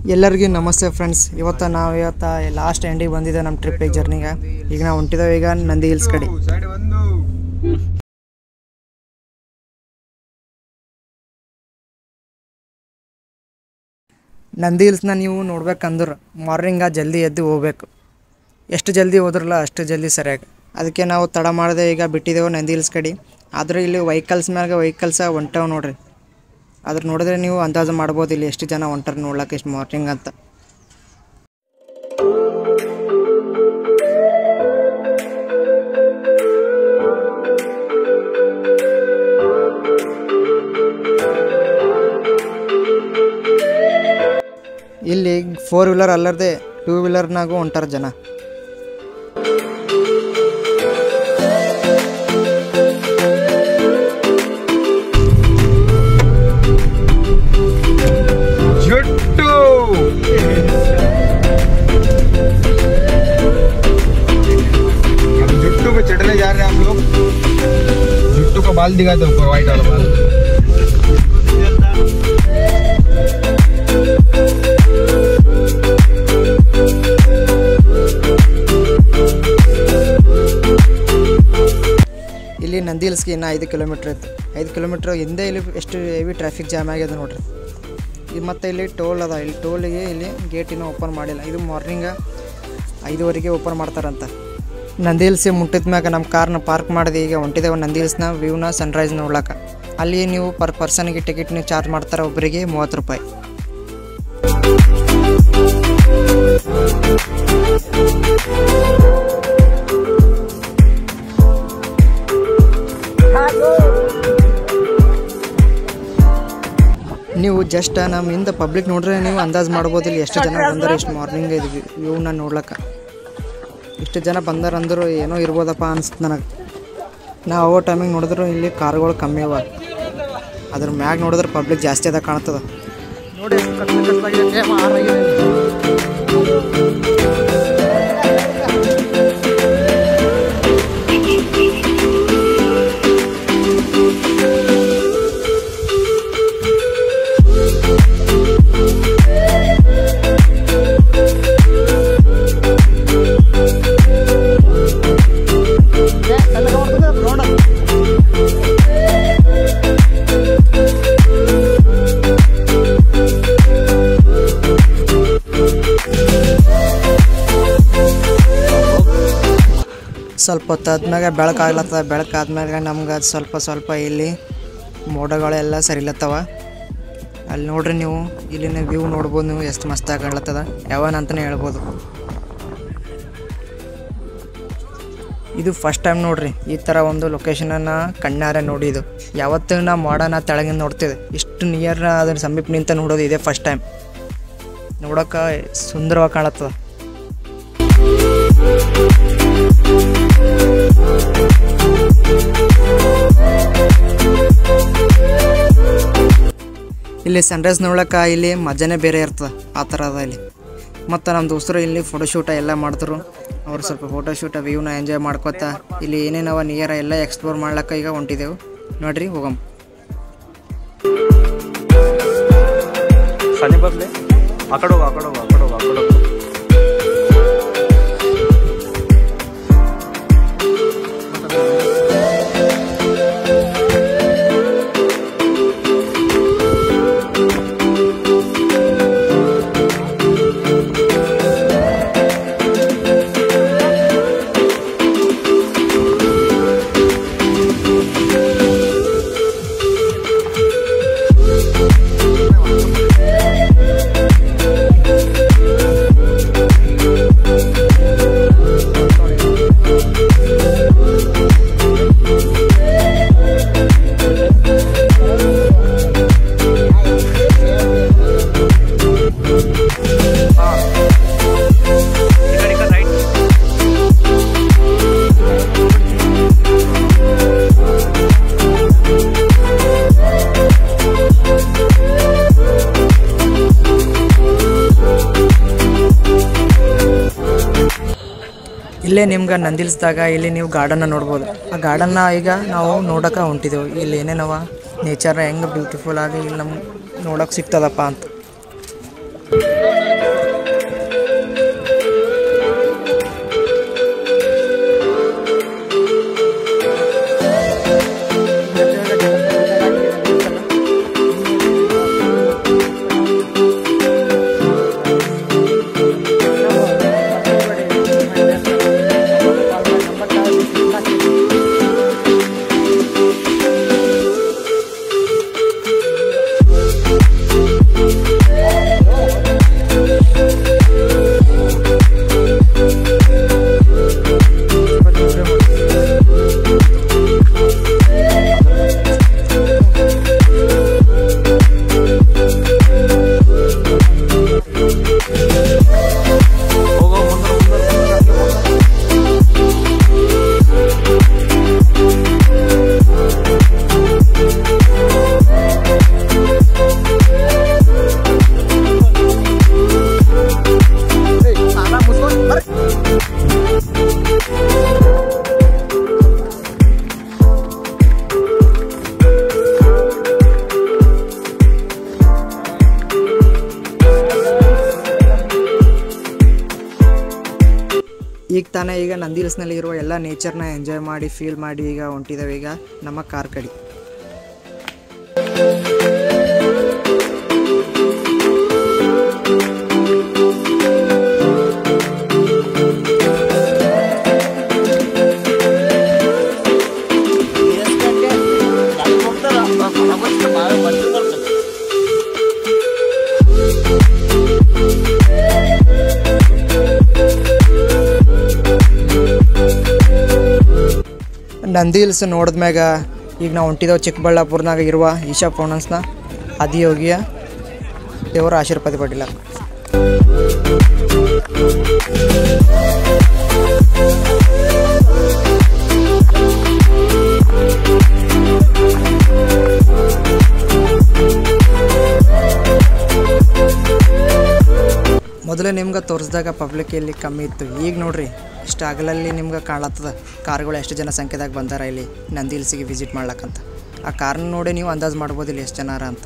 ಎಲ್ಲರಿಗೂ ನಮಸ್ತೆ ಫ್ರೆಂಡ್ಸ್. ಇವತ್ತು ಲಾಸ್ಟ್ ಎಂಡಿಗೆ ಬಂದಿದ್ದೆ ನಮ್ಮ ಟ್ರಿಪ್ಪಿಗೆ ಜರ್ನಿಗೆ. ಈಗ ನಾವು ಹೊಂಟಿದ್ದೇವೆ ಈಗ ನಂದಿ ಹಿಲ್ಸ್ ಕಡೆ. ನಂದಿ ಹಿಲ್ಸ್ನ ನೀವು ನೋಡ್ಬೇಕಂದ್ರೆ ಮಾರ್ನಿಂಗ ಜಲ್ದಿ ಎದ್ದು ಹೋಗ್ಬೇಕು. ಎಷ್ಟು ಜಲ್ದಿ ಹೋದ್ರಲ್ಲ ಅಷ್ಟು ಜಲ್ದಿ ಸರಿಯಾಗಿ. ಅದಕ್ಕೆ ನಾವು ತಡ ಮಾಡದೆ ಈಗ ಬಿಟ್ಟಿದ್ದೆವು ನಂದಿ ಹಿಲ್ಸ್ ಕಡೆ. ಆದರೆ ಇಲ್ಲಿ ವೆಹಿಕಲ್ಸ ಹೊಂಟವು ನೋಡ್ರಿ. ಅದ್ರ ನೋಡಿದ್ರೆ ನೀವು ಅಂದಾಜು ಮಾಡ್ಬೋದು ಇಲ್ಲಿ ಎಷ್ಟು ಜನ ಹೊಂಟಾರೆ ನೋಡ್ಲಿಕ್ಕೆ ಎಷ್ಟು ಮಾರ್ನಿಂಗ್ ಅಂತ. ಇಲ್ಲಿ 4 ವೀಲರ್ ಅಲ್ಲದೆ 2 ವೀಲರ್ನಾಗೂ ಹೊಂಟಾರ ಜನ. जुट्टू पे चढ़ने जा रहे हैं हम लोग. जुट्टू का बाल दिखाते ऊपर, व्हाइट वाला बाल. ಇಲ್ಲಿ ನಂದಿ ಹಿಲ್ಸ್ಗೆ ಇನ್ನು 5 ಕಿಲೋಮೀಟ್ರ್ ಇತ್ತು. 5 ಕಿಲೋಮೀಟ್ರ್ ಹಿಂದೆ ಇಲ್ಲಿ ಎಷ್ಟು ಹೆವಿ ಟ್ರಾಫಿಕ್ ಜಾಮ್ ಆಗಿದೆ ನೋಡ್ರಿ. ಇದು ಮತ್ತು ಇಲ್ಲಿ ಟೋಲ್ ಅದ. ಇಲ್ಲಿ ಟೋಲಿಗೆ ಇಲ್ಲಿ ಗೇಟ್ ಇನ್ನೂ ಓಪನ್ ಮಾಡಿಲ್ಲ. ಇದು ಮಾರ್ನಿಂಗ 5:00 ಓಪನ್ ಮಾಡ್ತಾರಂತ. ನಂದಿ ಹಿಲ್ಸಿಗೆ ಮುಟ್ಟಿದ ಮ್ಯಾಗ ನಮ್ಮ ಕಾರ್ನ ಪಾರ್ಕ್ ಮಾಡಿದೆ. ಈಗ ಹೊಂಟಿದ್ದೇವೆ ನಂದಿ ಹಿಲ್ಸ್ನ ವ್ಯೂನ ಸನ್ರೈಸ್ ನೋಡ್ಲಕ್ಕ. ಅಲ್ಲಿ ನೀವು ಪರ್ ಪರ್ಸನ್ಗೆ ಟಿಕೆಟ್ ನೀವು ಚಾರ್ಜ್ ಮಾಡ್ತಾರೆ, ಒಬ್ಬರಿಗೆ 30 ರೂಪಾಯಿ. ನೀವು ಜಸ್ಟ್ ನಮ್ಮ ಹಿಂದ ಪಬ್ಲಿಕ್ ನೋಡ್ರೆ ನೀವು ಅಂದಾಜು ಮಾಡ್ಬೋದು ಇಲ್ಲಿ ಎಷ್ಟು ಜನ ಬಂದರೆ ಎಷ್ಟು ಮಾರ್ನಿಂಗ್ ಇದು ವ್ಯೂನ ನೋಡ್ಲಕ್ಕ. ಇಷ್ಟು ಜನ ಬಂದಾರಂದ್ರು ಏನೋ ಇರ್ಬೋದಪ್ಪ ಅನಿಸ್ತು ನನಗೆ. ನಾವು ಹೋಗೋ ಟೈಮಿಗೆ ನೋಡಿದ್ರು ಇಲ್ಲಿ ಕಾರ್ಗಳು ಕಮ್ಮಿ ಅವ. ಅದ್ರ ಮ್ಯಾಗ ನೋಡಿದ್ರೆ ಪಬ್ಲಿಕ್ ಜಾಸ್ತಿ ಅದ ಕಾಣ್ತದ ನೋಡಿ. ಸ್ವಲ್ಪ ಹೊತ್ತು ಆದ್ಮ್ಯಾಗ ಬೆಳಕಾಗ್ಲತ್ತದ. ಬೆಳಕಾದ್ಮ್ಯಾಗ ನಮ್ಗೆ ಅದು ಸ್ವಲ್ಪ ಇಲ್ಲಿ ಮೋಡಗಳೆಲ್ಲ ಸರಿಲತ್ತವ. ಅಲ್ಲಿ ನೋಡ್ರಿ ನೀವು ಇಲ್ಲಿನ ವ್ಯೂ ನೋಡ್ಬೋದು. ನೀವು ಎಷ್ಟು ಮಸ್ತಾಗಿ ಕಾಣ್ಲತ್ತದ ಯಾವನ್ ಅಂತಲೇ ಹೇಳ್ಬೋದು. ಇದು ಫಸ್ಟ್ ಟೈಮ್ ನೋಡ್ರಿ ಈ ಥರ ಒಂದು ಲೊಕೇಶನನ್ನು ಕಣ್ಣಾರೆ ನೋಡಿದ್ದು. ಯಾವತ್ತೂ ನಾ ಮೋಡನ ತೆಳಗಿಂದ ನೋಡ್ತಿದ್ದೆ, ಇಷ್ಟು ನಿಯರ್ ಅದ್ರ ಸಮೀಪ ನಿಂತ ನೋಡೋದು ಇದೇ ಫಸ್ಟ್ ಟೈಮ್. ನೋಡೋಕೆ ಸುಂದರವಾಗಿ ಕಾಣತ್ತದ. ಇಲ್ಲಿ ಸನ್ರೈಸ್ ನೋಡ್ಲಕ್ಕ ಇಲ್ಲಿ ಮಜಾನೇ ಬೇರೆ ಇರ್ತದೆ. ಆ ಥರ ಅದ ಇಲ್ಲಿ. ಮತ್ತು ನಮ್ಮ ದೋಸ್ತರು ಇಲ್ಲಿ ಫೋಟೋಶೂಟ ಎಲ್ಲ ಮಾಡಿದ್ರು. ಅವ್ರು ಸ್ವಲ್ಪ ಫೋಟೋಶೂಟ ವ್ಯೂನ ಎಂಜಾಯ್ ಮಾಡ್ಕೊತ ಇಲ್ಲಿ ಏನೇನವ ನಿಯರ ಎಲ್ಲ ಎಕ್ಸ್ಪ್ಲೋರ್ ಮಾಡ್ಲಕ್ಕ ಈಗ ಹೊಂಟಿದ್ದೆವು. ನೋಡ್ರಿ ಹೋಗಮ್ಮ. ಸನಿ ಬದಲೇ ಆ ಕಡೆ ಹೋಗು, ಆ ಕಡೆ ಹೋಗು, ಆ ಕಡೆ ಹೋಗು, ಆ ಕಡೆ ಹೋಗು. ಇಲ್ಲೇ ನಿಮ್ಗೆ ನಂದಿ ಹಿಲ್ಸ್ದಾಗ ಇಲ್ಲಿ ನೀವು ಗಾರ್ಡನ್ನ ನೋಡ್ಬೋದು. ಆ ಗಾರ್ಡನ್ನ ಈಗ ನಾವು ನೋಡೋಕೆ ಹೊಂಟಿದ್ದೆವು. ಇಲ್ಲಿ ಏನೇನವ ನೇಚರ್ ಹೆಂಗೆ ಬ್ಯೂಟಿಫುಲ್ ಆಗಿ ಇಲ್ಲಿ ನಮ್ಗೆ ನೋಡೋಕೆ ಸಿಗ್ತದಪ್ಪ ಅಂತ. ಈಗ ತಾನೇ ಈಗ ನಂದಿ ಹಿಲ್ಸ್ನಲ್ಲಿ ಇರುವ ಎಲ್ಲ ನೇಚರ್ನ ಎಂಜಾಯ್ ಮಾಡಿ ಫೀಲ್ ಮಾಡಿ ಈಗ ಹೊಂಟಿದ್ದೇವೆ ಈಗ ನಮ್ಮ ಕಾರ್ ಕಡೆ. ನಂದಿ ಹಿಲ್ಸ್ ನೋಡಿದ್ಮ್ಯಾಗ ಈಗ ನಾವು ಹೊಂಟಿದ್ದೇವೆ ಚಿಕ್ಕಬಳ್ಳಾಪುರನಾಗ ಇರುವ ಈಶಾ ಫೌಂಡನ್ಸ್ನ ಆದಿಯೋಗಿಯ ದೇವರ ಆಶೀರ್ವಾದ ಪಡಿಲ್ಲ. ಮೊದಲೇ ನಿಮ್ಗೆ ತೋರಿಸಿದಾಗ ಪಬ್ಲಿಕ್ ಇಲ್ಲಿ ಕಮ್ಮಿ ಇತ್ತು. ಈಗ ನೋಡ್ರಿ ಇಷ್ಟು ಅಗಲಲ್ಲಿ ನಿಮ್ಗೆ ಕಾಣತ್ತದ ಕಾರ್ಗಳು ಎಷ್ಟು ಜನ ಸಂಖ್ಯೆದಾಗ ಬಂದಾರ ಇಲ್ಲಿ ನಂದಿ ಹಿಲ್ಸಿಗೆ ವಿಸಿಟ್ ಮಾಡ್ಲಕ್ಕಂತ. ಆ ಕಾರ್ನ ನೋಡಿ ನೀವು ಅಂದಾಜು ಮಾಡ್ಬೋದು ಇಲ್ಲಿ ಎಷ್ಟು ಜನ ಅಂತ.